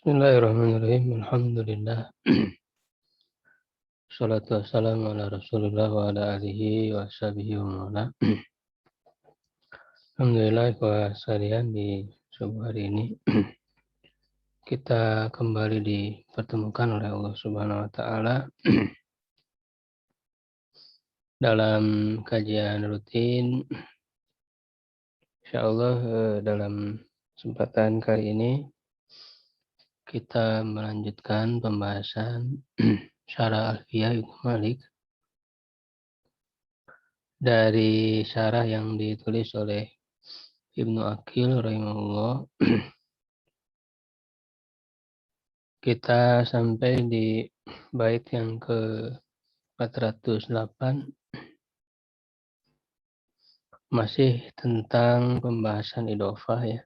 Bismillahirrahmanirrahim. Alhamdulillah. Salatu wassalamu ala Rasulullah wa ala alihi wa sahbihi wa mawala. Alhamdulillah sekalian di subuh hari ini kita kembali dipertemukan oleh Allah Subhanahu wa taala dalam kajian rutin. Insyaallah dalam kesempatan kali ini kita melanjutkan pembahasan syarah Alfiyah Ibnu Malik dari syarah yang ditulis oleh Ibnu Aqil rahimahullah. Kita sampai di bait yang ke-408, masih tentang pembahasan idhofah ya.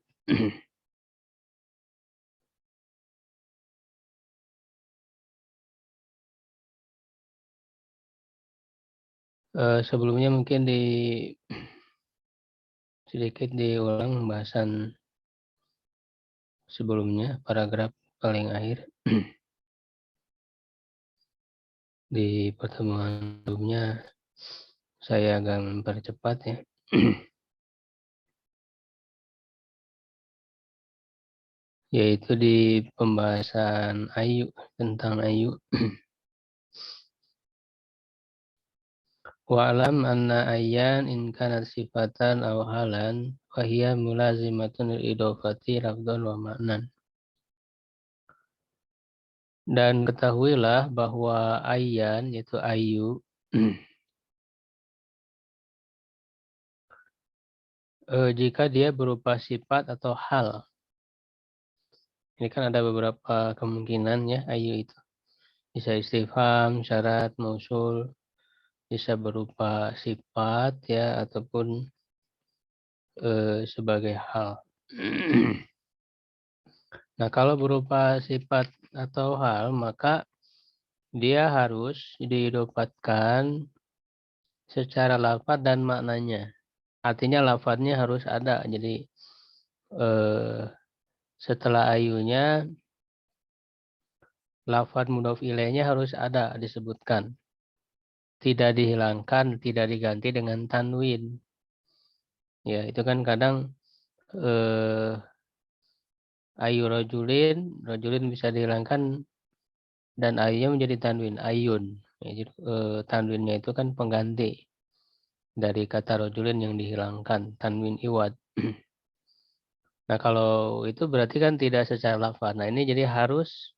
Sebelumnya mungkin sedikit diulang pembahasan sebelumnya, paragraf paling akhir. Di pertemuan sebelumnya saya agak mempercepat ya. Yaitu di pembahasan ayu, tentang ayu. Wa'lam anna ayyan in kanat sifatan aw halan wa hiya mulazimatun lil idhofati lafdhan wa ma'nan. Dan ketahuilah bahwa ayyan yaitu ayu jika dia berupa sifat atau hal. Ini kan ada beberapa kemungkinan ya ayu itu. Bisa istifham, syarat, mausul, bisa berupa sifat ya ataupun sebagai hal. Nah, kalau berupa sifat atau hal, maka dia harus diidopatkan secara lafaz dan maknanya. Artinya lafaznya harus ada. Jadi setelah ayunya, lafaz mudhof ilaihnya harus ada disebutkan. Tidak dihilangkan, tidak diganti dengan tanwin. Ya, itu kan kadang ayu rojulin bisa dihilangkan dan ayunya menjadi tanwin, ayun. Ya, jadi, tanwinnya itu kan pengganti dari kata rojulin yang dihilangkan, tanwin iwad. Nah, kalau itu berarti kan tidak secara lafaz. Nah, ini jadi harus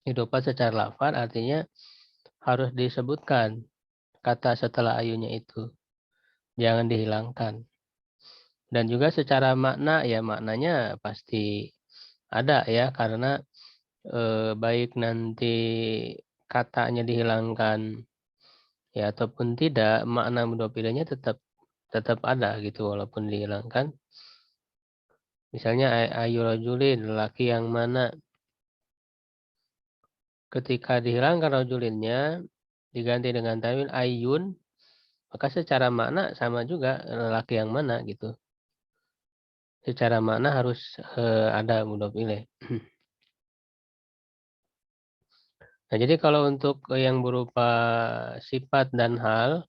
idhofah secara lafaz, artinya harus disebutkan kata setelah ayunya itu. Jangan dihilangkan. Dan juga secara makna, ya maknanya pasti ada ya, karena baik nanti katanya dihilangkan ya ataupun tidak, makna mudhof ilaihnya tetap ada gitu walaupun dihilangkan. Misalnya ayu rajulin, lelaki yang mana, ketika dihilangkan rajulinnya diganti dengan tanwin ayun, maka secara makna sama juga lelaki yang mana gitu. Secara makna harus ada mudhof ilaih. Nah, jadi kalau untuk yang berupa sifat dan hal,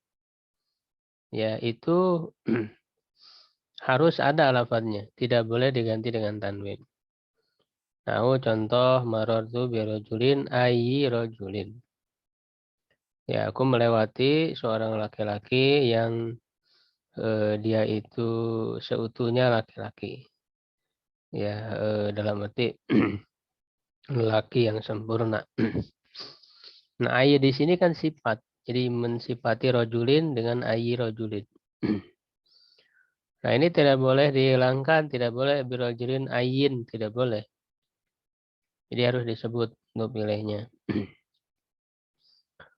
ya itu harus ada lafadznya, tidak boleh diganti dengan tanwin. Nah, contoh marartu bi rajulin ayyi rajulin. Ya, aku melewati seorang laki-laki yang dia itu seutuhnya laki-laki. Ya, dalam arti lelaki yang sempurna. Nah, ayyi di sini kan sifat. Jadi mensifati rajulin dengan ayyi rajulin. Nah, ini tidak boleh dihilangkan, tidak boleh birajulin ayyin, tidak boleh. Jadi harus disebut untuk pilihnya.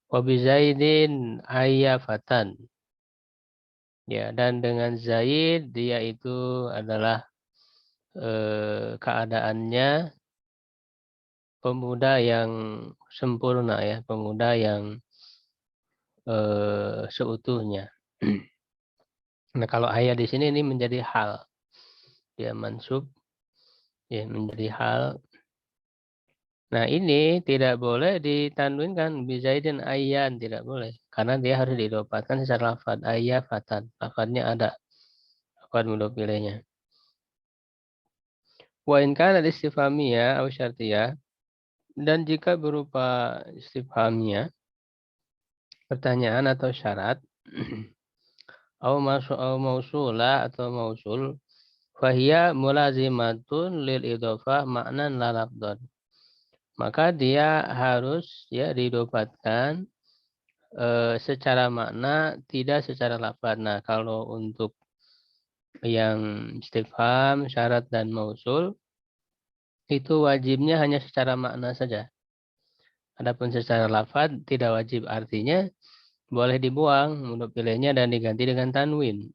Wa bi Zaidin ayyafatan. Ya, dan dengan Zaid dia itu adalah keadaannya pemuda yang sempurna ya, pemuda yang seutuhnya. Nah, kalau ayat di sini ini menjadi hal. Dia mansub ya menjadi hal. Nah, ini tidak boleh ditanwinkan bizaidin ayyan, tidak boleh. Karena dia harus didapatkan secara lafad. Ayyafatan. Lafadnya ada. Lafad mudhof ilaihnya. Wa in kana istifhamiyah atau syartiyah, dan jika berupa istifhamiyah, pertanyaan atau syarat, au mausulah atau mausul, fahiya mulazimatun lil idhofah maknan la lafdhan. Maka dia harus ya didapatkan secara makna, tidak secara lafaz. Nah, kalau untuk yang istifham, syarat dan mausul itu wajibnya hanya secara makna saja. Adapun secara lafaz tidak wajib, artinya boleh dibuang mudhof ilaihnya dan diganti dengan tanwin.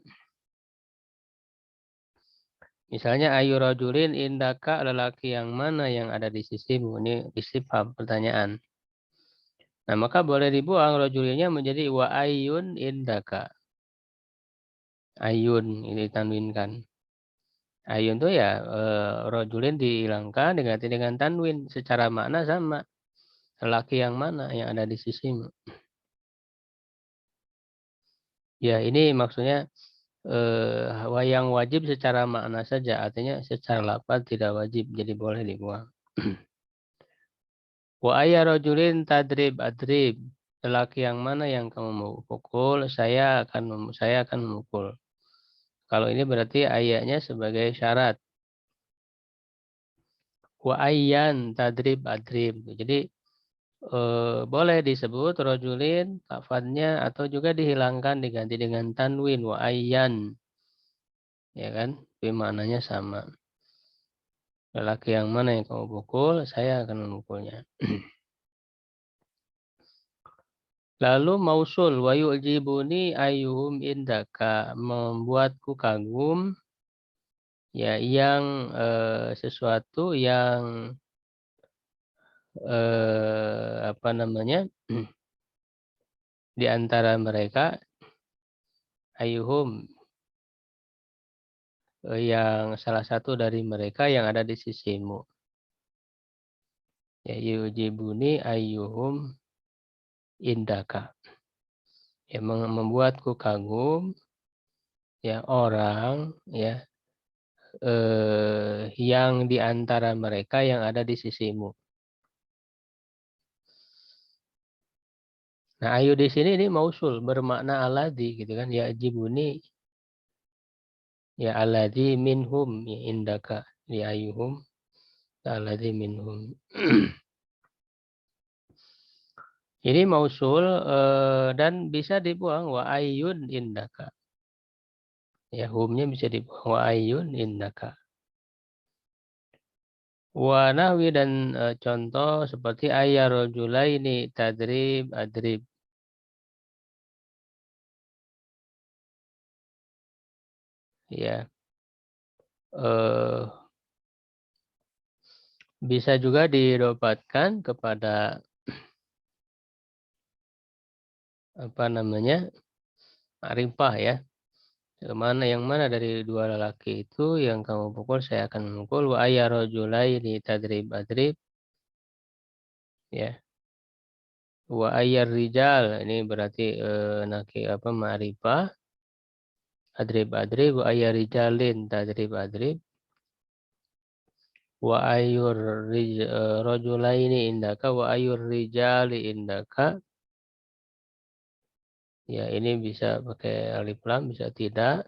Misalnya ayu rajulin indaka, lelaki yang mana yang ada di sisimu. Ini istifham, pertanyaan. Nah, maka boleh dibuang rajulinnya menjadi wa ayun indaka. Ayun ini tanwinkan. Ayun itu ya rajulin dihilangkan diganti dengan tanwin, secara makna sama. Lelaki yang mana yang ada di sisimu. Ya, ini maksudnya yang wajib secara makna saja, artinya secara lafaz tidak wajib, jadi boleh dibuang. Wa ayya rajulin tadrib adrib. Lelaki yang mana yang kamu mau pukul, saya akan memukul. Kalau ini berarti ayatnya sebagai syarat. Wa ayyan tadrib adrib. Jadi boleh disebut rojulin lafadznya atau juga dihilangkan diganti dengan tanwin wa ayyan. Ya kan? Tapi maknanya sama. Lelaki yang mana yang kamu pukul, saya akan memukulnya. Lalu mausul wa yu'jibuni ayyuhum indaka, membuatku kagum ya yang sesuatu yang apa namanya? Di antara mereka ayyuhum yang salah satu dari mereka yang ada di sisimu. Ya yujibuni ayyuhum indaka. Ya membuatku kagum ya orang ya yang di antara mereka yang ada di sisimu. Nah, ayu di sini ini mausul bermakna alladzi gitu kan, ya jibuni ya alladzi minhum ya indaka ya ayyuhum alladzi minhum. Ini mausul dan bisa dibuang wa ayyun indaka. Ya humnya bisa dibuang wa ayyun indaka. Wa nahwi dan contoh seperti ayyarujulaini tadrib adrib. Ya. Bisa juga didapatkan kepada apa namanya? Ma'rifah ya. Yang mana dari dua lelaki itu yang kamu pukul, saya akan memukul. Wa ayyarujulaini tadrib adrib. Ya. Wa ayyar rijal, ini berarti ma'rifah. Adrib adrib wa ayyar rijalin tadrib adrib. Wa ayyur rajulaini indaka wa ayyur rijali indaka. Ya, ini bisa pakai alif lam, bisa tidak.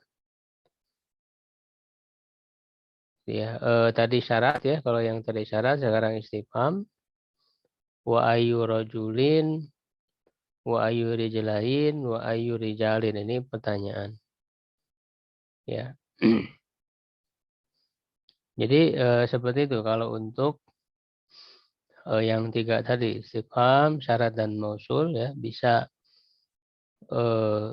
Ya, tadi syarat ya, kalau yang tadi syarat sekarang istifham. Wa ayyu rajulin wa ayyu rijlain wa ayyu rijalin, ini pertanyaan. Ya. Jadi seperti itu kalau untuk yang tiga tadi, istifham, syarat dan mausul ya, bisa eh,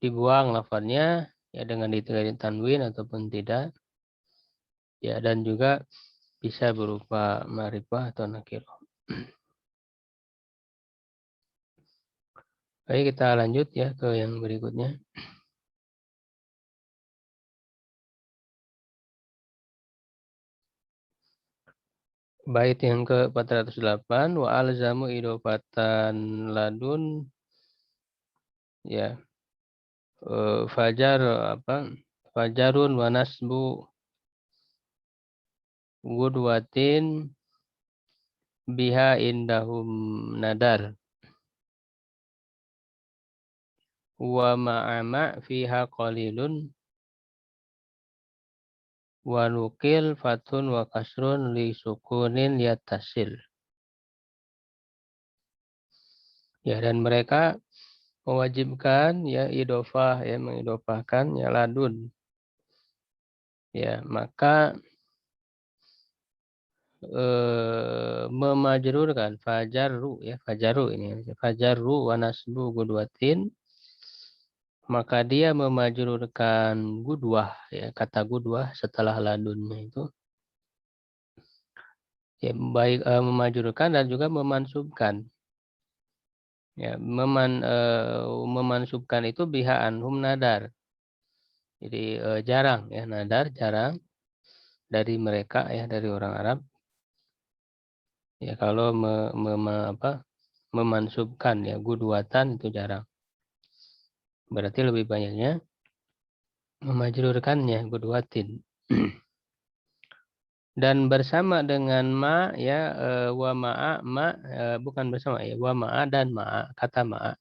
dibuang lafadznya ya dengan ditinggalin tanwin ataupun tidak. Ya, dan juga bisa berupa ma'rifah atau nakirah. Baik, kita lanjut ya ke yang berikutnya. Bait yang ke-408 wa alzamu idofatan ladun ya fajar fajarun wa nasbu gudwatin biha indahum nadar wa ma'ama fiha qalilun wa nukil fatun wa kasrun li sukunin yattasil. Ya, dan mereka mewajibkan ya idofah ya mengidofahkan ya ladun. Ya, maka memajrurkan fajaru ya fajaru ini fajaru wa nasbu gudwatin, maka dia memajrurkan gudwah ya kata gudwah setelah ladunnya itu ya baik memajrurkan dan juga memansubkan ya memansubkan itu biha anhum nadar, jadi jarang ya nadar jarang dari mereka ya dari orang Arab ya kalau memansubkan ya gudwatan itu jarang, berarti lebih banyaknya memajrurkannya gudwatin. Dan bersama dengan ma ya wa ma'a bukan bersama ya wa ma'a dan ma'a kata ma'a.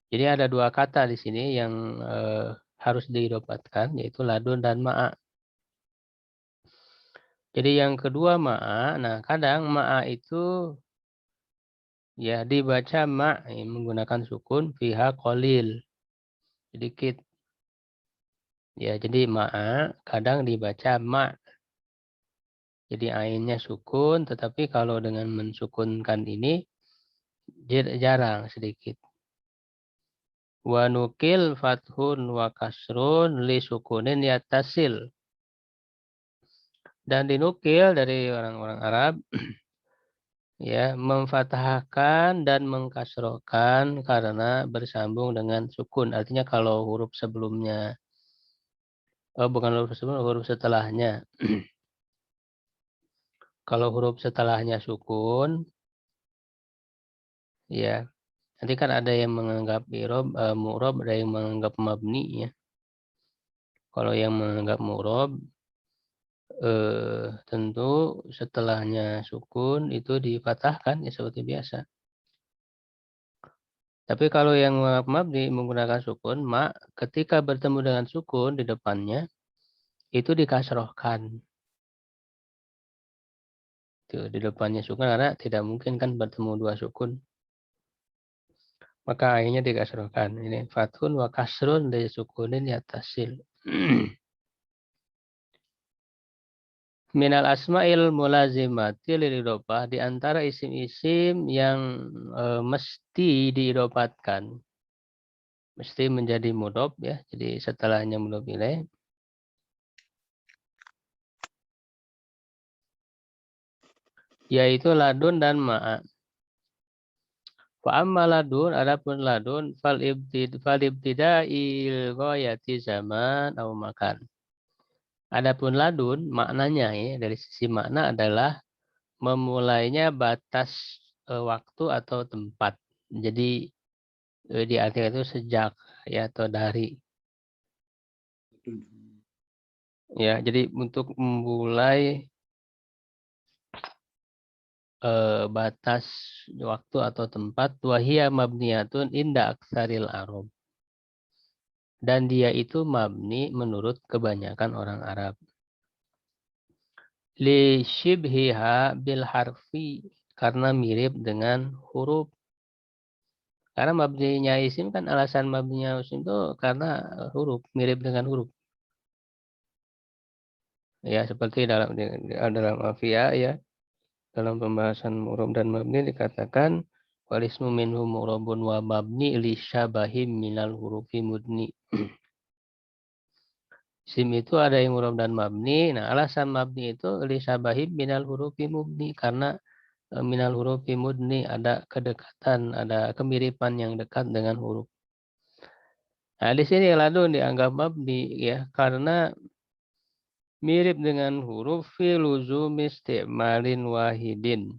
Jadi ada dua kata di sini yang harus diidopatkan yaitu ladun dan ma'a. Jadi yang kedua ma'a, nah kadang ma'a itu ya dibaca ma ya, menggunakan sukun fiha qalil sedikit. Ya jadi ma'a kadang dibaca ma. Jadi ainnya sukun, tetapi kalau dengan mensukunkan ini jarang sedikit. Wa nukil fathun wa kasrun li sukunin yattasil. Dan dinukil dari orang-orang Arab ya memfathahkan dan mengkasrohkan karena bersambung dengan sukun. Artinya kalau huruf sebelumnya bukan huruf sebelumnya, huruf setelahnya. Kalau huruf setelahnya sukun ya nanti kan ada yang menganggap mu'rob, ada yang menganggap mabni ya. Kalau yang menganggap mu'rob tentu setelahnya sukun itu dipatahkan ya seperti biasa. Tapi kalau yang mabni menggunakan sukun, ketika bertemu dengan sukun di depannya itu dikasrohkan. Tuh, di depannya sukun karena tidak mungkin kan bertemu dua sukun. Maka akhirnya dikasrohkan. Ini fathun wa kasrun dari sukunin yattasil. Minal asma'il mulazimati lilidopah, di antara isim-isim yang mesti diidopatkan. Mesti menjadi mudhof ya. Jadi setelahnya mudhof ilaih. Yaitu ladun dan ma'a. Fa'amma ladun, adapun ladun, fal ibtida'il ghayati zaman atau makan. Adapun ladun, maknanya ya, dari sisi makna adalah memulainya batas waktu atau tempat. Jadi diartikan itu sejak ya atau dari. Ya, jadi untuk memulai batas waktu atau tempat, wahia mabniyatun inda aksaril Arab. Dan dia itu mabni menurut kebanyakan orang Arab. Li shibhiha bil harfi, karena mirip dengan huruf. Karena mabninya isim kan alasan mabninya isim itu karena huruf, mirip dengan huruf. Ya seperti dalam Alfiya ya, dalam pembahasan mu'rab dan mabni dikatakan walismu minhu mu'rabun wa mabni li syabahim minal hurufi mudni. Isim itu ada yang mu'rab dan mabni. Nah, alasan mabni itu li syabahim minal hurufi mudni karena minal hurufi mudni ada kedekatan, ada kemiripan yang dekat dengan huruf. Nah, di sini ladun dianggap mabni ya karena mirip dengan huruf fi luzumi isti'malin wahidin.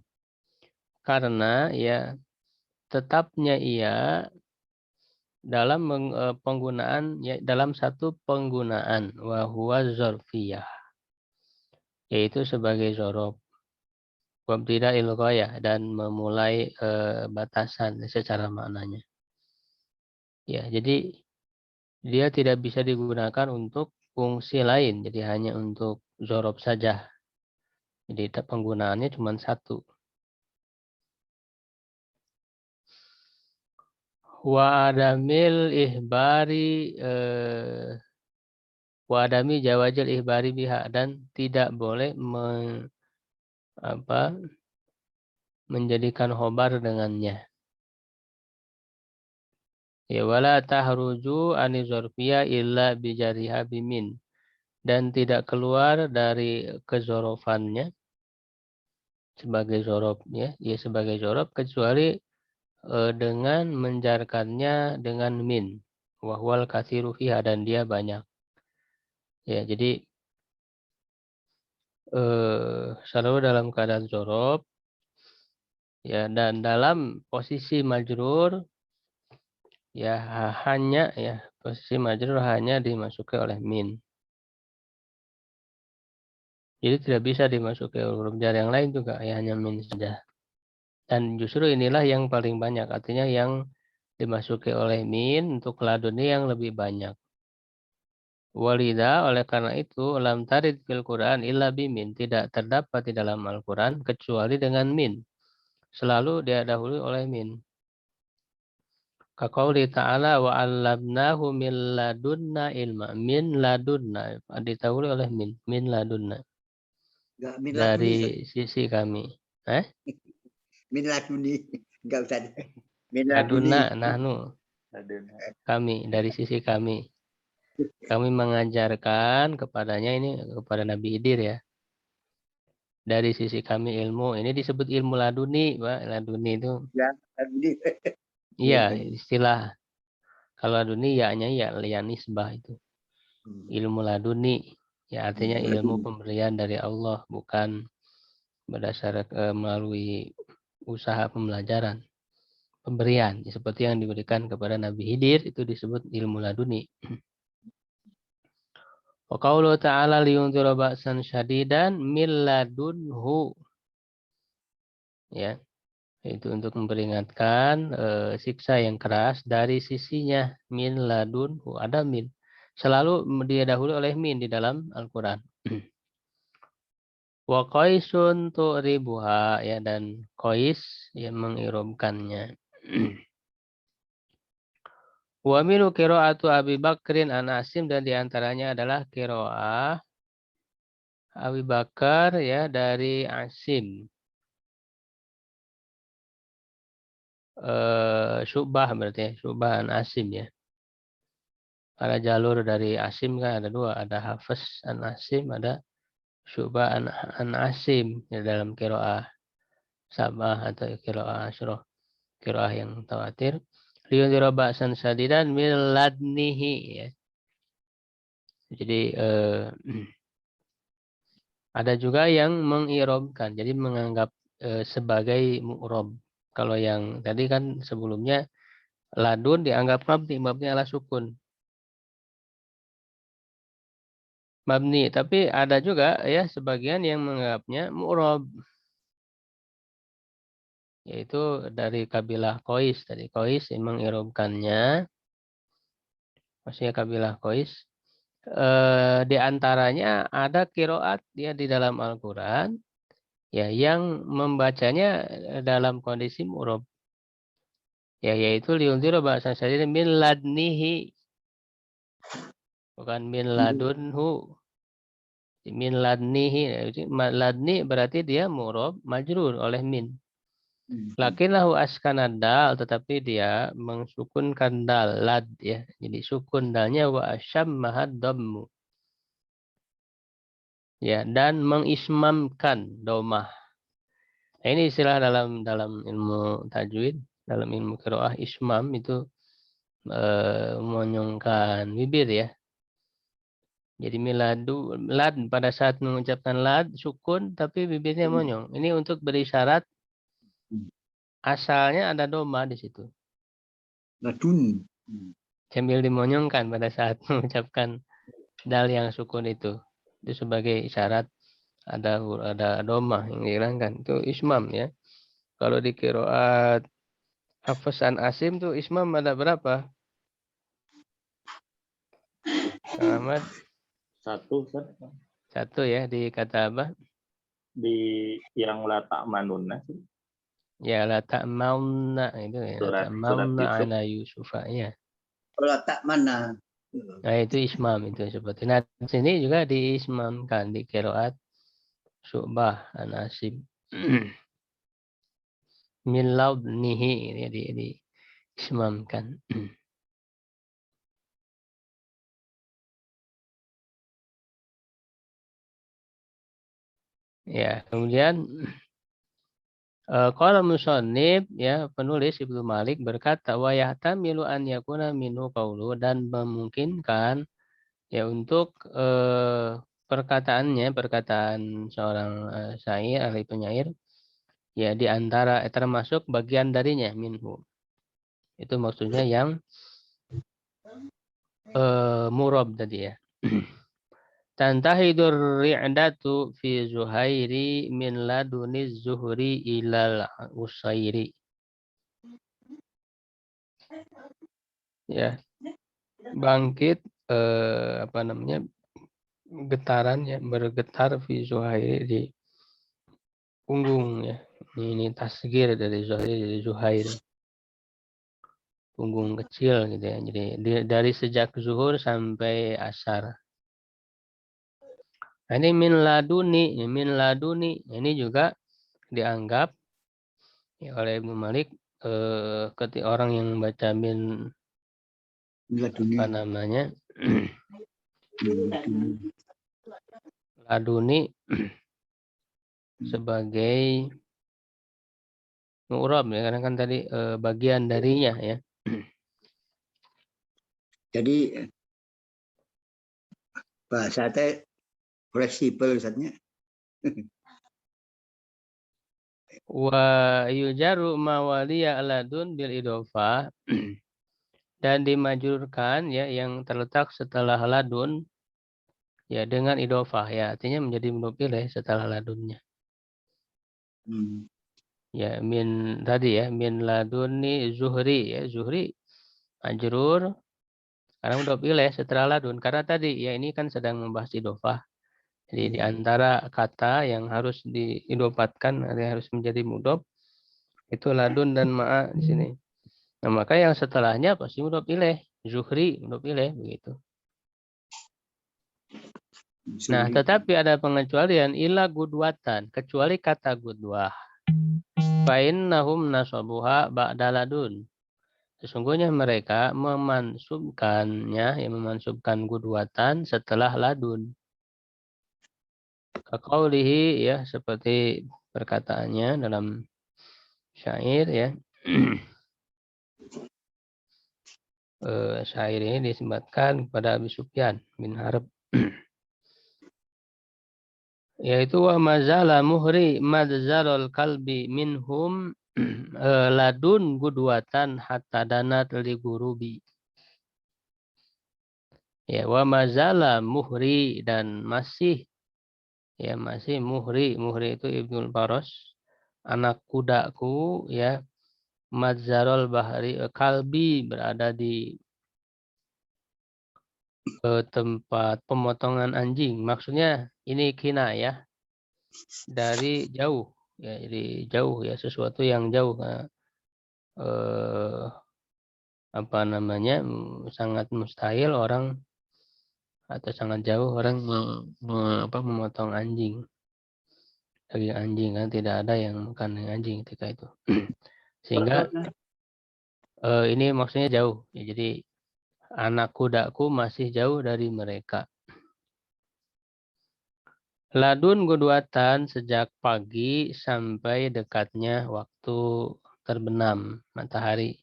Karena ya tetapnya ia dalam penggunaan ya dalam satu penggunaan wa huwa dzarfiyah, yaitu sebagai dzaraf. Wabtida'il ghayah dan memulai batasan secara maknanya. Ya, jadi dia tidak bisa digunakan untuk fungsi lain, jadi hanya untuk dzaraf saja. Jadi penggunaannya cuma satu. Wa adamil ihbari wa adami jawazil ihbari biha, dan tidak boleh menjadikan khobar dengannya. Ya wala tahruju ani dzarfiyah illa bijariha bimin, dan tidak keluar dari kezorofannya sebagai zorof ya, sebagai zorof kecuali dengan menjarkannya dengan min. Wahwal katsiru fiha, dan dia banyak. Ya, jadi selalu dalam keadaan zorof ya, dan dalam posisi majrur ya hanya ya posisi majrur hanya dimasuki oleh min. Jadi tidak bisa dimasuki huruf jar yang lain juga, ya hanya min saja. Dan justru inilah yang paling banyak, artinya yang dimasuki oleh min untuk laduni yang lebih banyak. Walida, oleh karena itu lam tarid fil Quran illa bimin, tidak terdapat di dalam Al-Quran kecuali dengan min. Selalu didahului oleh min. Kaqauli ta'ala wa 'allamnahu min ladunna ilma. Min ladunna didahului oleh min ladunna. Enggak min laduni. Dari sisi kami. Min laduni. Enggak usah. Min laduni. Ladunna nahnu. Kami, dari sisi kami. Kami mengajarkan kepadanya, ini kepada Nabi Khidir ya. Dari sisi kami ilmu. Ini disebut ilmu laduni, Pak. Laduni itu. Ya, laduni. Iya, istilah. Kalau laduni ya-nya ya nisbah itu. Ilmu laduni. Ya artinya ilmu pemberian dari Allah, bukan berdasarkan melalui usaha pembelajaran. Pemberian, seperti yang diberikan kepada Nabi Khidir, itu disebut ilmu laduni. Wa qauluhu ta'ala liyunzira ba'san syadidan min ladunhu. Ya, itu untuk memperingatkan siksa yang keras dari sisinya. Min ladunhu, ada min. Selalu didahului oleh min di dalam Al-Quran. Wa qaisun tu'ribuha, ya, dan qais yang mengirobkannya. Wa minu qiraatu Abi Bakrin an Asim, dan diantaranya adalah qiraah Abi Bakar ya dari Asim. Syu'bah berarti ya, Syu'bah an Asim ya. Ada jalur dari Asim kan ada dua, ada Hafiz an Asim, ada Syu'bah an Asim ya, dalam qiraah Sabah atau qiraah Asyroh, qiraah yang tawatir. Liyunzira ba'san syadidan min ladnihi ya. Jadi ada juga yang mengirobkan, jadi menganggap sebagai mu'rob. Kalau yang tadi kan sebelumnya ladun dianggap mabni, mabni ala sukun. Mabni, tapi ada juga ya sebagian yang menganggapnya mu'rob. Yaitu dari kabilah Qais. Tadi Qais yang mengirobkannya. Maksudnya kabilah Qais. Di antaranya ada kiroat ya di dalam Al-Quran ya yang membacanya dalam kondisi mu'rob. Ya, yaitu liunzira bahasa syadidan min ladnihi, bukan min ladunhu. Min ladnihi, ladni berarti dia mu'rob majrur oleh min. Lakinnahu askanad dal, tetapi dia mensukunkan dal, lad ya. Jadi sukun dalnya wa asyammaha dhammu. Ya, dan mengismamkan domah. Nah, ini istilah dalam ilmu tajwid, dalam ilmu qiraah, ismam itu menyongkan bibir ya. Jadi miladu, lad pada saat mengucapkan lad, sukun, tapi bibirnya monyong. Ini untuk berisyarat asalnya ada doma di situ. Ladun. Sambil dimonyongkan pada saat mengucapkan dal yang sukun itu. Itu sebagai isyarat ada doma yang dihilangkan. Itu ismam ya. Kalau di qiraat Hafs an Asim tuh ismam ada berapa? Kang Ahmad? Satu ya di kata apa? Di yang letak manuna sih. Ya la ta'mauna itu ya. La ta'mauna ala Yusufa ya. Kalau tak mana? Nah itu ismam itu seperti. Nah di sini juga diismamkan di qiraat Syu'bah an Asim. Min laudnihi ini di ismamkan. Ya, kemudian qala musannif ya penulis Ibnu Malik berkata wa yahtamilu an yakuna minhu qaulu dan memungkinkan ya untuk perkataan seorang syair ahli penyair ya di antara termasuk bagian darinya minhu. Itu maksudnya yang murab tadi ya. Tantahidur ri'datu fi Zuhairi min laduni Zuhri ilal Usairi. Ya, bangkit apa namanya? Getaran ya, bergetar fi Zuhairi di punggung ya. Ini tasgir dari Zuhairi. Punggung kecil gitu ya. Jadi dari sejak zuhur sampai asar. Nah, ini min laduni ini juga dianggap ya, oleh Ibnu Malik ketika orang yang baca min apa namanya laduni sebagai mu'rab ya karena kan tadi bagian darinya ya. Jadi bahasa teh fleksibel Ustaznya. Wa yujaru mawaliya ladun bil idofah dan dimajurkan ya yang terletak setelah ladun ya dengan idofah ya artinya menjadi mudhof ilaih setelah ladunnya. Ya min tadi ya min laduni Zuhri ya Zuhri majrur karena mudhof ilaih setelah ladun karena tadi ya ini kan sedang membahas idofah. Jadi di antara kata yang harus diidopatkan yang harus menjadi mudhof itu ladun dan ma'a di sini. Nah, maka yang setelahnya pasti mudhof ilaih, Zuhri mudhof ilaih begitu. Nah, tetapi ada pengecualian ila gudwatan, kecuali kata gudwah. Fa innahum nasabuha ba'da ladun. Sesungguhnya mereka memansubkannya, yang memansubkan gudwatan setelah ladun. Kaqaulihi ya seperti perkataannya dalam syair ya. Syair ini disematkan kepada Abi Sufyan bin Harb. Yaitu wa mazala muhri madzalul kalbi minhum ladun gudwatan hatta danat li gurubi. Ya wa mazala muhri dan masih ya masih muhri itu Ibnul Baros anak kudaku ya madzarul bahri kalbi berada di tempat pemotongan anjing. Maksudnya ini kinayah dari jauh ya jadi jauh ya sesuatu yang jauh apa namanya sangat mustahil orang atau sangat jauh orang memotong anjing daging anjing kan tidak ada yang makan anjing ketika itu sehingga ini maksudnya jauh ya, jadi anak kudaku masih jauh dari mereka. Ladun gudwatan sejak pagi sampai dekatnya waktu terbenam matahari.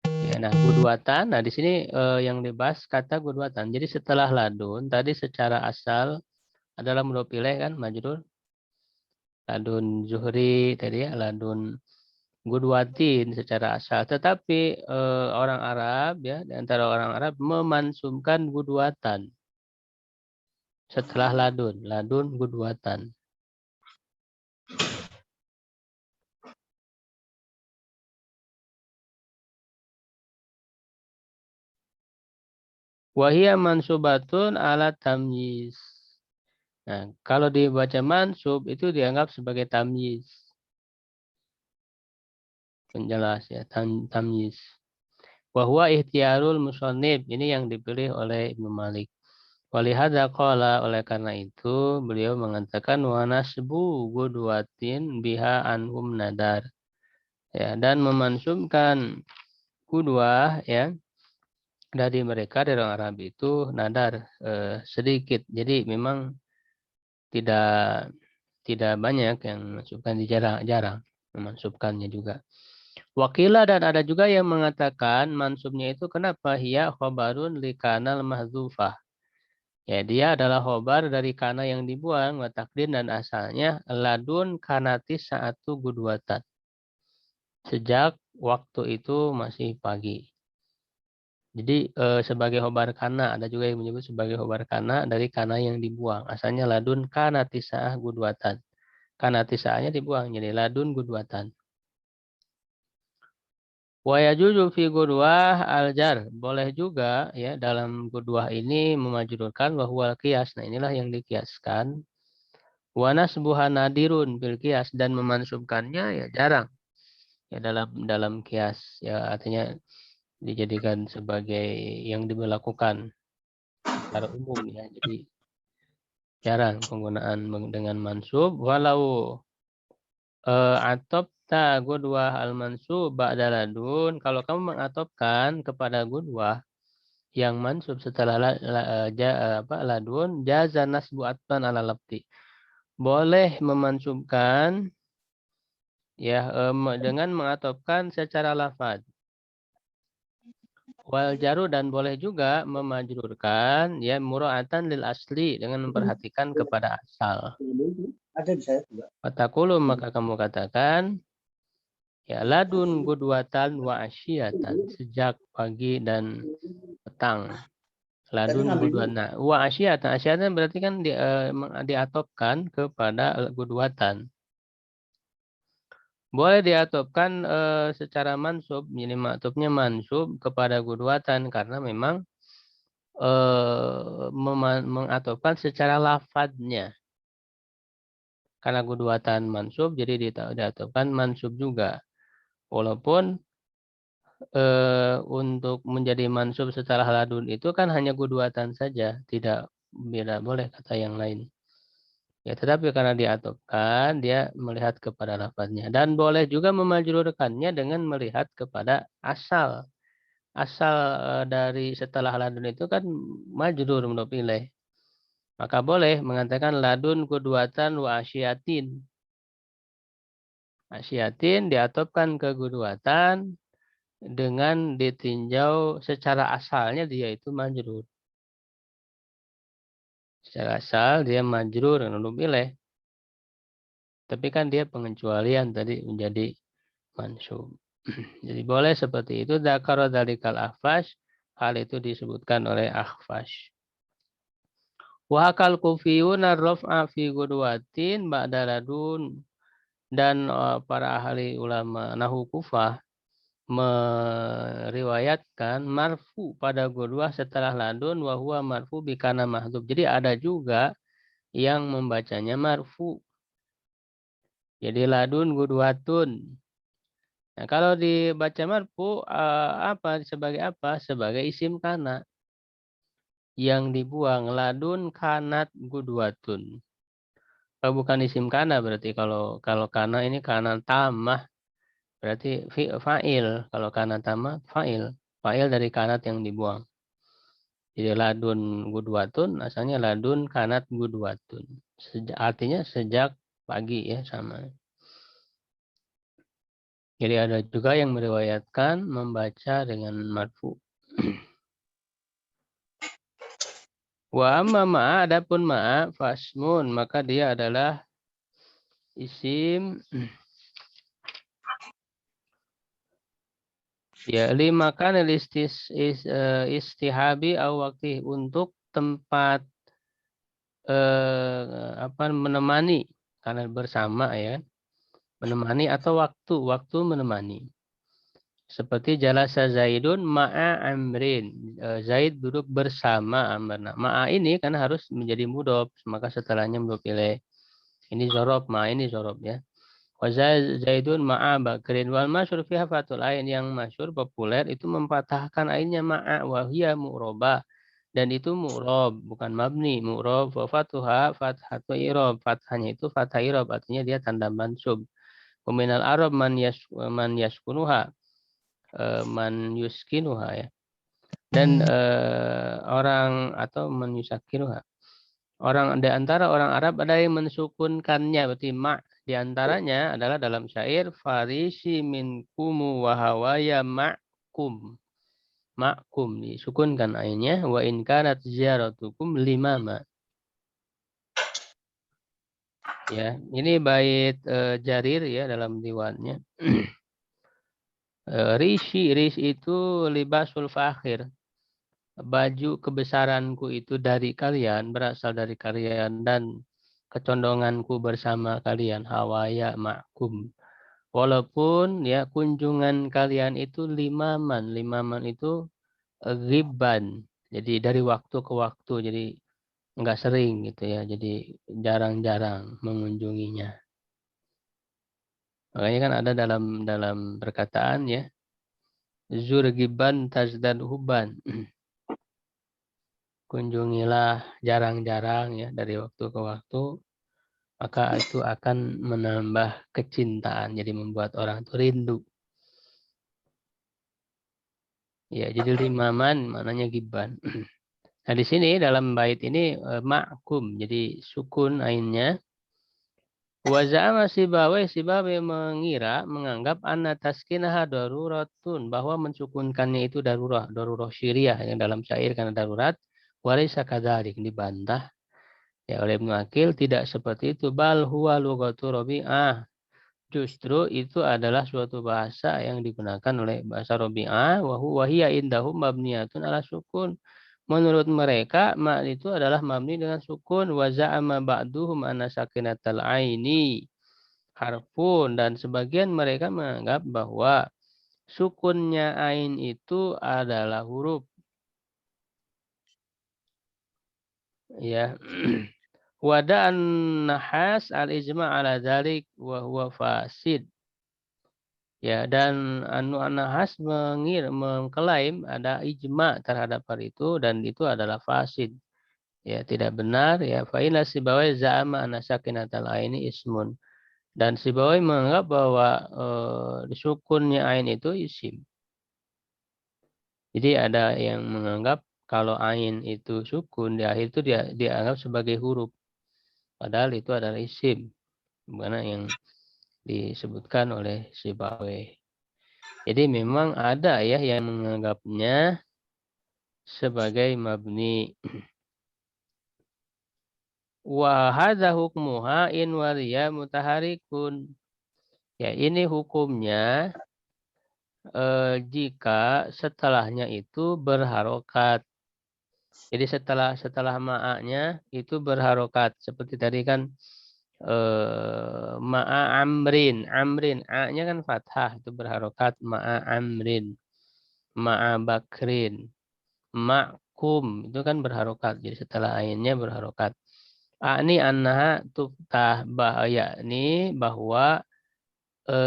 Ya, nah gudwatan. Nah di sini yang dibahas kata gudwatan. Jadi setelah ladun tadi secara asal adalah mudhof ilaih kan majrur. Ladun zuhri tadi ya, ladun gudwatin secara asal. Tetapi orang Arab ya, di antara orang Arab memansubkan gudwatan setelah ladun gudwatan. Wahia mansubatun ala tamyiz. Nah, kalau dibaca mansub itu dianggap sebagai tamyiz. Penjelas ya, tamyiz. Wahwa ihtiyarul musannif, ini yang dipilih oleh Ibnu Malik. Walihada qala, oleh karena itu beliau mengatakan wa nasbu gudwatin biha anhum nadar. Ya, dan memansubkan gudwah ya dari mereka dari orang Arab itu nadar sedikit. Jadi memang tidak banyak yang memansubkan, jarang memansubkannya juga. Wakila, dan ada juga yang mengatakan mansubnya itu kenapa hiya khobarun li kanal mahdzufah. Ya, dia adalah khobar dari kana yang dibuang, wa takdir, dan asalnya ladun kanati saatu gudwatan. Sejak waktu itu masih pagi. Jadi sebagai khobar kana, ada juga yang menyebut sebagai khobar kana dari kana yang dibuang. Asalnya ladun kanati sa'ah gudwatan. Kanati sa'ahnya dibuang, jadi ladun gudwatan. Wa yajuzu fi gudwah al-jar. Boleh juga ya dalam gudwah ini memajrurkan wa huwal qiyas. Nah, inilah yang dikiaskan. Wa nasbuha nadirun bil qiyas, dan memansubkannya ya jarang. Ya dalam qiyas ya, artinya dijadikan sebagai yang diberlakukan secara umum ya. Jadi jarang penggunaan dengan mansub, walau atopta gudwah al-mansub ba'da ladun. Kalau kamu mengatopkan kepada gudwah yang mansub setelah ladun, jaza nasbu atban ala labti. Boleh memansubkan ya dengan mengatopkan secara lafaz. Wal jaru, dan boleh juga memajrurkan ya mura'atan lil asli dengan memperhatikan kepada asal. Ada di saya juga. Fatakulu, maka kamu katakan ya ladun gudwatan wa asyiyatan, sejak pagi dan petang. Ladun gudwatan wa asyiyatan. Asyiyatan berarti kan diatopkan kepada gudwatan. Boleh diatopkan secara mansub, jadi maktubnya mansub kepada gudwatan karena memang mengatopkan secara lafadznya. Karena gudwatan mansub, jadi diatopkan mansub juga. Walaupun untuk menjadi mansub setelah ladun itu kan hanya gudwatan saja, tidak boleh kata yang lain. Ya, tetapi karena diatopkan, dia melihat kepada lafadznya. Dan boleh juga memajrurkannya dengan melihat kepada asal. Asal dari setelah ladun itu kan majrur mudhof ilaih. Maka boleh mengatakan ladun gudwatan wa asyiatin. Asyiatin diatopkan ke gudwatan dengan ditinjau secara asalnya dia itu majrur. Secara asal dia majrur mudhof ilaih. Tapi kan dia pengecualian tadi menjadi mansub. Jadi boleh seperti itu. Dzakara dzalikal Akhfash, hal itu disebutkan oleh Akhfash. Wa akal kufiyuna raf'a fi gudwatin ba'da ladun, dan para ahli ulama nahu Kufah meriwayatkan marfu pada gudwah setelah ladun wa huwa marfu bikana mahdzub. Jadi ada juga yang membacanya marfu. Jadi ladun gudwatun. Nah, kalau dibaca marfu sebagai apa? Sebagai isim kana yang dibuang, ladun kanat gudwatun. Bukan isim kana berarti, kalau kana ini kana tamah berarti fa'il. Kalau kana tamah fa'il. Fa'il dari kanat yang dibuang. Jadi ladun gudwatun asalnya ladun kanat gudwatun. Artinya sejak pagi ya, sama. Jadi ada juga yang meriwayatkan membaca dengan marfu. Wa amma ma'a, adapun ma'a fasmun, maka dia adalah isim ya lima kan istihabi au waktu untuk tempat menemani karena bersama ya kan, menemani atau waktu menemani. Seperti jalasa Zaidun ma'a Amrin. Zaid duduk bersama Amr. Nah, ma'a ini kan harus menjadi mudhof, maka setelahnya mudhof ilaih. Ini zorob, ma'a ini zorob ya. Wa Zaidun ma'a Bakrin wal masyhur fi hafatul ain, yang masyhur populer itu mempatahkan ainnya ma'a wa hiya mu'rabah, dan itu mu'rab bukan mabni, mu'rab wa fatuha fathatu i'rab, fathahnya itu fathah i'rab, artinya dia tanda mansub. Peminal arab man yaskunuha, man yuskinuha ya. Dan orang atau man yusakinuha. Orang di antara orang Arab ada yang mensukunkannya, berarti ma di antaranya adalah dalam syair farisi minkumu wa hawaya ma'kum. Ma'kum disukunkan ainnya wa in kanat ziyaratukum limama. Ya, ini bait Jarir ya dalam diwannya. Rishi itu libasul fakhir. Baju kebesaranku itu dari kalian, berasal dari kalian, dan kecondonganku bersama kalian, hawaya ma'kum. Walaupun ya kunjungan kalian itu limaman itu ghibban. Jadi dari waktu ke waktu, jadi enggak sering gitu ya. Jadi jarang-jarang mengunjunginya. Makanya kan ada dalam perkataan ya, zur ghibban tazdad hubban. Kunjungilah jarang-jarang ya dari waktu ke waktu, maka itu akan menambah kecintaan, jadi membuat orang itu rindu. Ya, jadi limaman maknanya giban. Nah, di sini dalam bait ini ma'kum, jadi sukun ainnya. Wa za'ama Sibawai menganggap anna taskinaha daruratun, bahwa mensukunkannya itu darurah syiriah yang dalam syair karena darurat. Walaysa kadzalik, dibantah ya oleh Ibnu Aqil, tidak seperti itu. Bal huwa lughatu Rabi'ah. Justru itu adalah suatu bahasa yang digunakan oleh bahasa Rabi'ah. Wa hiya indahum mabniyatun ala sukun. Menurut mereka, ma itu adalah mabni dengan sukun. Wa za'ama ba'duhum anna sakinatal aini harfun. Dan sebagian mereka menganggap bahwa sukunnya ain itu adalah huruf. Ya. Wada'an nahas al-ijma' ala dzalik wa huwa fasid. Ya, dan nahas mengklaim ada ijma' terhadap hal itu, dan itu adalah fasid. Ya, tidak benar ya. Fa inna Sibawai za'ama anna sakinatal aini ismun. Dan Sibawai menganggap bahwa sukunnya ain itu isim. Jadi ada yang menganggap kalau ain itu sukun di akhir itu dia dianggap sebagai huruf. Padahal itu adalah isim. Mana yang disebutkan oleh Sibawai. Jadi memang ada ya yang menganggapnya sebagai mabni. Wa hadza hukmuha in waliya mutaharikun. Ya, ini hukumnya jika setelahnya itu berharokat. Jadi setelah ma'anya itu berharokat. Seperti tadi kan ma'a amrin. A-nya kan fathah, itu berharokat. Ma'a amrin. Ma'a bakrin. Ma'kum, itu kan berharokat. Jadi setelah ainnya berharokat. Ini annaha tuftah, yakni bahwa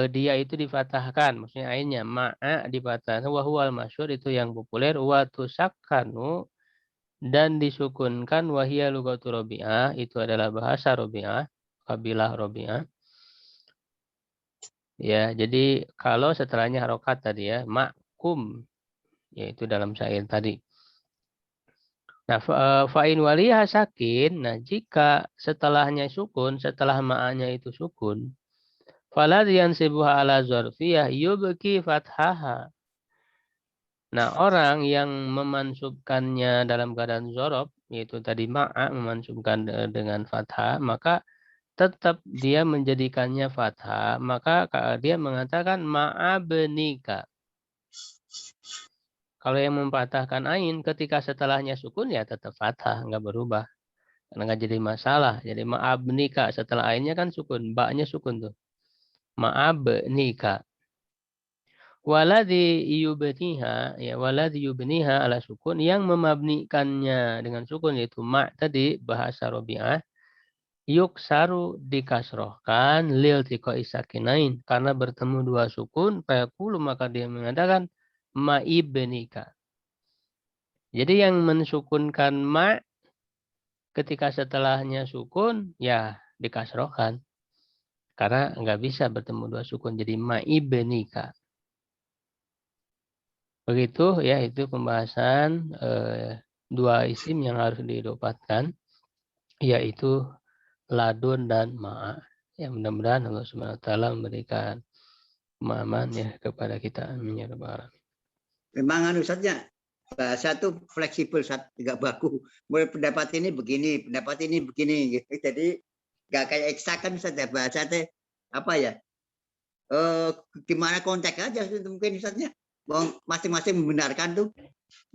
dia itu difatahkan, maksudnya ainnya ma'a difatahkan, wa huwal masyhur, itu yang populer, wa tusakkanu, dan disukunkan, wa hiya lughatu Rabi'ah, itu adalah bahasa Rabi'ah, kabilah Rabi'ah. Ya, jadi kalau setelahnya harokat tadi ya, ma'kum, yaitu dalam syair tadi. Nah, fa'in waliyah sakin, nah jika setelahnya sukun, setelah ma'anya itu sukun, Faladhi yansibuha ala zarfiyah yubki fathaha. Nah, orang yang memansubkannya dalam keadaan zorof, yaitu tadi ma'a, memansubkan dengan fathah, maka tetap dia menjadikannya fathah, maka dia mengatakan ma'a benika. Kalau yang mempatahkan ain, ketika setelahnya sukun, ya tetap fathah, nggak berubah. Karena nggak jadi masalah. Jadi ma'a benika, setelah ainnya kan sukun, ba'nya sukun tuh. Ma'a benika. Waladhi yubniha, ya waladhi yubniha ala sukun, yang memabnikannya dengan sukun yaitu ma' tadi bahasa Rabi'ah, yuksaru dikasrohkan lil tiqa'i sakinain, karena bertemu dua sukun, fayaqulu maka dia mengatakan ma'ibnika. Jadi yang mensukunkan ma' ketika setelahnya sukun ya dikasrohkan, karena nggak bisa bertemu dua sukun, jadi ma'ibnika. Begitu ya, itu pembahasan dua isim yang harus didapatkan, yaitu ladun dan ma'a. Ya, mudah-mudahan Allah Subhanahu wa taala memberikan pemahaman ya kepada kita. Amin ya rabbal alamin. Memang Ustaznya bahasa tuh fleksibel, Ustaz, nggak baku. Mulai pendapat ini begini, pendapat ini begini gitu. Jadi nggak kayak eksak kan Ustaz ya, bahasa teh apa ya? Gimana konteks aja mungkin Ustaznya. Masing-masing membenarkan tuh.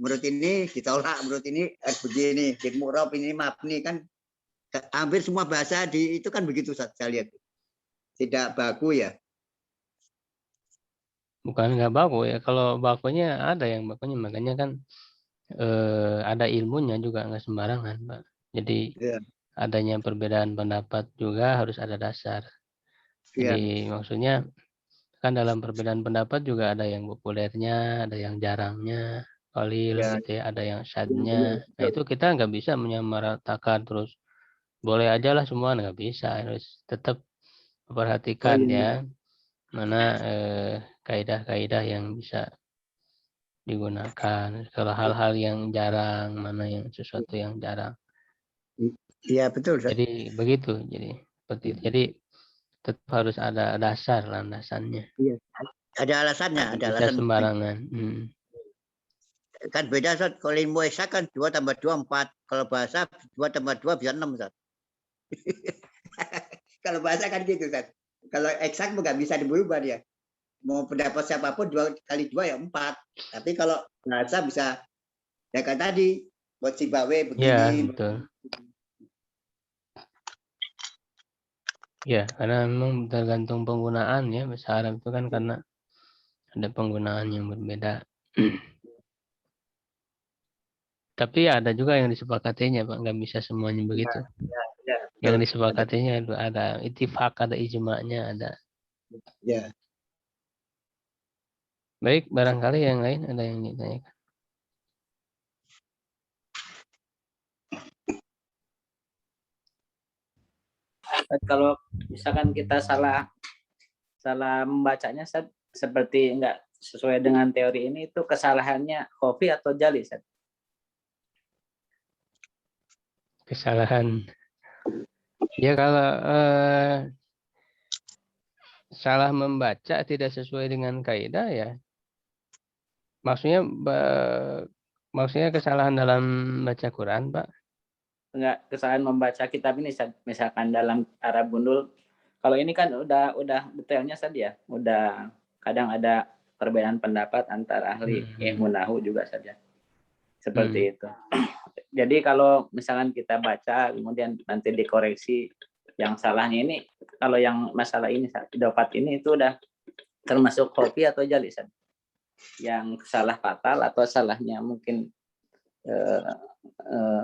Menurut ini ditolak, menurut ini begini, mu'rab ini mabni kan hampir semua bahasa di itu kan begitu Ustaz, saya lihat. Tidak baku ya. Bukan nggak baku ya, kalau bakunya ada yang bakunya, makanya kan ada ilmunya juga, nggak sembarangan, Pak. Jadi Ya, adanya perbedaan pendapat juga harus ada dasar. ya, Jadi maksudnya kan dalam perbedaan pendapat juga ada yang populernya, ada yang jarangnya, qalil ya. gitu ya, ada yang syadnya. Nah itu kita nggak bisa menyamaratakan terus boleh aja lah semua, nggak bisa. Harus tetap Oh memperhatikan iya. ya mana kaidah-kaidah yang bisa digunakan. Kalau hal-hal yang jarang, mana yang sesuatu yang jarang. Iya betul Ustaz. Jadi begitu. Jadi seperti itu. Jadi tetap harus ada dasar landasannya. Iya. Ada alasannya, ada Bisa alasan. sembarangan. Kan beda Ustaz. Kalau ilmu eksak kan 2 tambah 2 4. Kalau bahasa 2 tambah 2 bisa 6 Ustaz. Kalau bahasa kan gitu Ustaz. Kalau eksak nggak bisa berubah dia. Mau pendapat siapapun 2 kali 2 ya 4. Tapi kalau bahasa bisa ya kan tadi buat Sibawe Ya, begini. betul. Ya, karena memang tergantung penggunaan ya. Bahasa Arab itu kan karena ada penggunaan yang berbeda. Tapi ada juga yang disepakatinya, Pak. Nggak bisa semuanya begitu. Ya, Yang betul. disepakatinya itu ada ittifaq, ada ijma'nya, ada. Ya. Baik, barangkali yang lain ada yang ditanyakan. Kalau misalkan kita salah membacanya seperti enggak sesuai dengan teori ini, itu kesalahannya khofi atau jali, Ustaz? Kesalahan. Ya kalau salah membaca tidak sesuai dengan kaidah ya. Maksudnya kesalahan dalam baca Quran, Pak. Enggak, kesalahan membaca kitab ini, Ustaz. Misalkan dalam Arab gundul, kalau ini kan udah detailnya saja, udah kadang ada perbedaan pendapat antara ahli ilmu nahu juga saja. Seperti itu. Jadi kalau misalkan kita baca kemudian nanti dikoreksi yang salahnya ini, kalau yang masalah ini dapat ini itu udah termasuk kopi atau jali, Ustaz? Yang salah fatal atau salahnya mungkin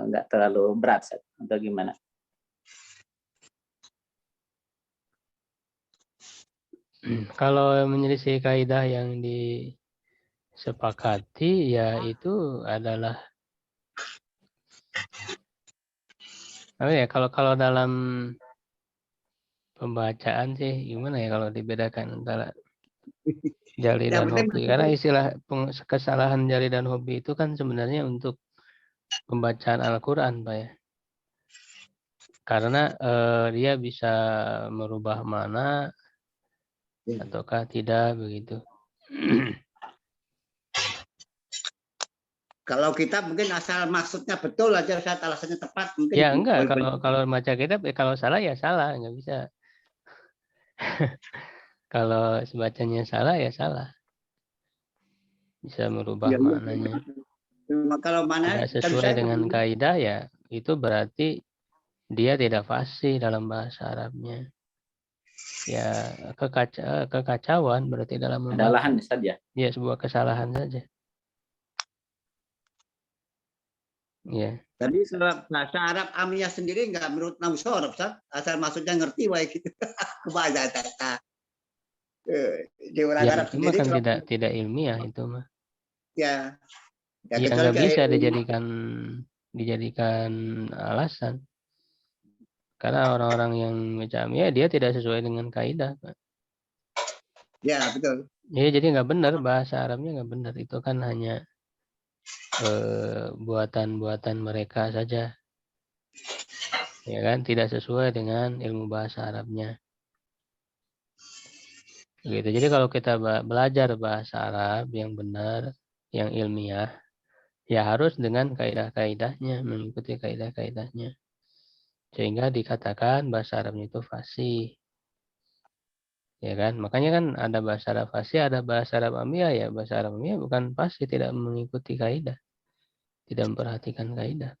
nggak terlalu berat, Ustaz, atau gimana? Kalau menyelisih kaidah yang disepakati ya itu adalah apa ya, kalau dalam pembacaan sih gimana ya kalau dibedakan antara jali dan hobi, karena istilah kesalahan jali dan hobi itu kan sebenarnya untuk pembacaan Al-Quran, Pak ya, karena dia bisa merubah makna ataukah tidak begitu. Kalau kita mungkin asal maksudnya betul aja, saat alasannya tepat mungkin. Ya enggak, kalau baca kitab kalau salah ya salah, nggak bisa. Kalau sebacanya salah ya salah. Bisa merubah Ya, maknanya. kalau mana Tidak kan sesuai saya dengan kaidah ya itu berarti dia tidak fasih dalam bahasa Arabnya. Ya kekacauan berarti dalam membaca. Kesalahan Ustaz ya. Ya sebuah kesalahan saja. Ya. Tapi kalau bahasa Arab Amiyah sendiri nggak menurut Nabi Sorab, asal maksudnya ngerti wae gitu. Kebaca kata. Di orang Ya Arab itu mah sendiri kan kalau tidak ilmiah itu mah. ya, ya Ya kecuali nggak kayak bisa dijadikan alasan. Karena orang-orang yang macam ya dia tidak sesuai dengan kaidah, Pak. ya betul. Ya jadi nggak benar, bahasa Arabnya nggak benar. Itu kan hanya buatan-buatan mereka saja. Ya kan, tidak sesuai dengan ilmu bahasa Arabnya. Gitu. Jadi kalau kita belajar bahasa Arab yang benar, yang ilmiah, ya harus dengan kaidah-kaidahnya, mengikuti kaidah-kaidahnya. Sehingga dikatakan bahasa Arabnya itu fasih. Ya kan? Makanya kan ada bahasa Arab fasih, ada bahasa Arab amiyah. Ya bahasa Arab amiyah bukan fasih, tidak mengikuti kaidah, tidak memperhatikan kaidah.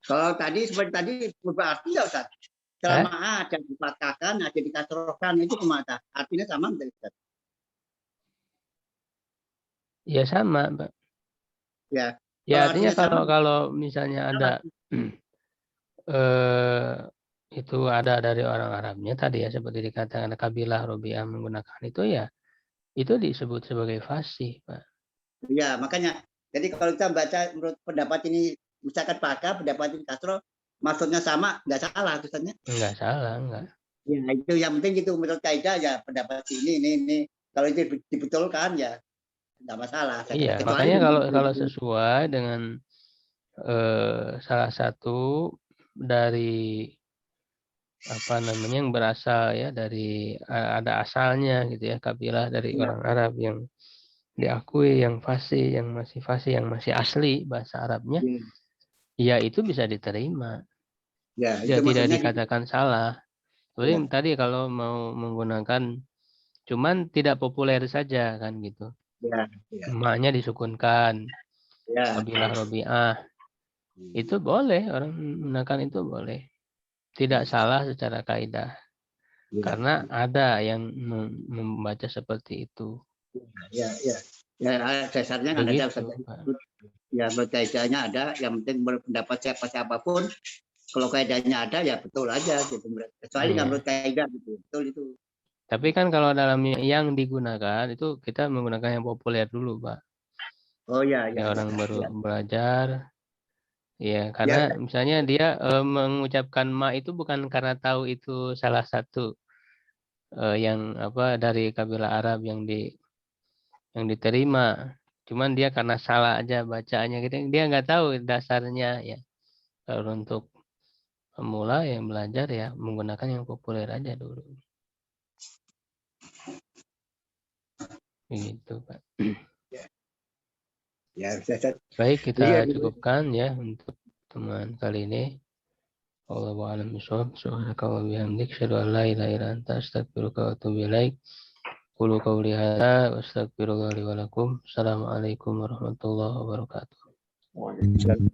Kalau tadi seperti tadi berarti ya Ustaz. Selama ada dipatahkan, ada dikasrohkan itu kemana? Artinya sama enggak Ustaz? Ya sama, Pak. Ya. Ya artinya sama, kalau misalnya ada itu ada dari orang Arabnya tadi ya seperti dikatakan kabilah Robi'ah menggunakan itu ya itu disebut sebagai fasih, Pak. ya makanya. Jadi kalau kita baca menurut pendapat ini misalkan pakai pendapat ini kasroh, maksudnya sama, nggak salah tulisannya. Enggak salah, enggak. Ya itu yang penting itu menurut kaidah ya pendapat ini. Kalau itu dibetulkan ya nggak masalah. Iya, Kecuali makanya kalau sesuai dengan salah satu dari apa namanya yang berasal ya dari ada asalnya gitu ya kabilah dari orang Arab yang diakui yang fasih, yang masih asli bahasa Arabnya, ya itu bisa diterima. ya Ya itu tidak maksudnya gitu. dikatakan salah. Seperti Ya. tadi kalau mau menggunakan cuman tidak populer saja kan gitu. Ya. Emaknya disukunkan, Ya. kabilah Robi'ah. Itu boleh, orang menggunakan itu boleh. Tidak salah secara kaidah. Ya. Karena ada yang membaca seperti itu. Ya. Dasarnya kan ada Ustaz. Ya kaidahnya ada, yang penting berpendapat siapapun. Kalau kaidahnya ada ya betul aja gitu. Kecuali nggak menurut kaidah gitu. Betul itu. Tapi kan kalau dalam yang digunakan itu kita menggunakan yang populer dulu, Pak. Oh ya. Orang baru belajar. Ya, karena misalnya dia mengucapkan ma itu bukan karena tahu itu salah satu yang apa dari kabilah Arab yang diterima. Cuman dia karena salah aja bacaannya gitu. Dia nggak tahu dasarnya ya. Kalau untuk pemula yang belajar ya menggunakan yang populer aja dulu. Begitu, Pak. Ya, baik, kita cukupkan ya untuk teman kali ini. Wallahu a'lam bishawab. Subhanaka wa bihamdik, asyhadu an la ilaha illa anta, astaghfiruka wa atubu ilaik. Qulu qawli hadza wa astaghfirullah li wa lakum. Assalamualaikum warahmatullahi wabarakatuh. Waalaikumsalam.